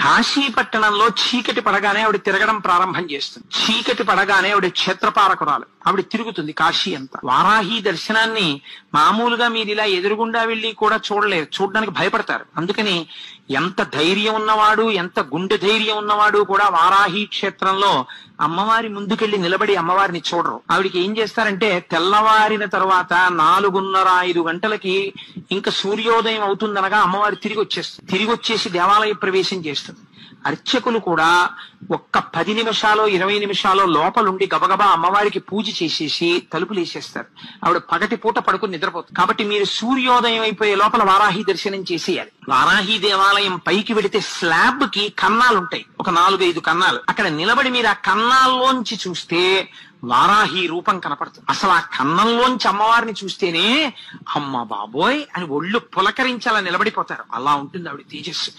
కాశీ పట్టణంలో చీకటి పడగానే ఆవిడ తిరగడం ప్రారంభం చేస్తుంది. చీకటి పడగానే ఆవిడ క్షేత్రపాలకురాలు, ఆవిడ తిరుగుతుంది కాశీ అంతా. వారాహి దర్శనాన్ని మామూలుగా మీరు ఇలా ఎదురుగుండా వెళ్ళి కూడా చూడలేరు, చూడడానికి భయపడతారు. అందుకని ఎంత ధైర్యం ఉన్నవాడు, ఎంత గుండె ధైర్యం ఉన్నవాడు కూడా వారాహి క్షేత్రంలో అమ్మవారి ముందుకెళ్లి నిలబడి అమ్మవారిని చూడరు. ఆవిడికి ఏం చేస్తారంటే తెల్లవారిన తర్వాత 4:30-5 గంటలకి ఇంకా సూర్యోదయం అవుతుందనగా అమ్మవారి తిరిగి వచ్చేస్తుంది. తిరిగి వచ్చేసి దేవాలయ ప్రవేశం చేస్తుంది. అర్చకులు కూడా ఒక్క 10 నిమిషాలు 20 నిమిషాలు లోపలుండి గబగబా అమ్మవారికి పూజ చేసేసి తలుపులు వేసేస్తారు. ఆవిడ పగటి పూట పడుకుని నిద్రపోతుంది. కాబట్టి మీరు సూర్యోదయం అయిపోయే లోపల వారాహి దర్శనం చేసేయాలి. వారాహి దేవాలయం పైకి వెడితే స్లాబ్ కి కన్నాలుంటాయి, ఒక 4-5 కన్నాలు. అక్కడ నిలబడి మీరు ఆ కన్నాల్లోంచి చూస్తే వారాహి రూపం కనపడుతుంది. అసలు ఆ కన్నంలోంచి అమ్మవారిని చూస్తేనే అమ్మ బాబోయ్ అని ఒళ్ళు పులకరించాలని నిలబడిపోతారు. అలా ఉంటుంది ఆవిడ తేజస్సు.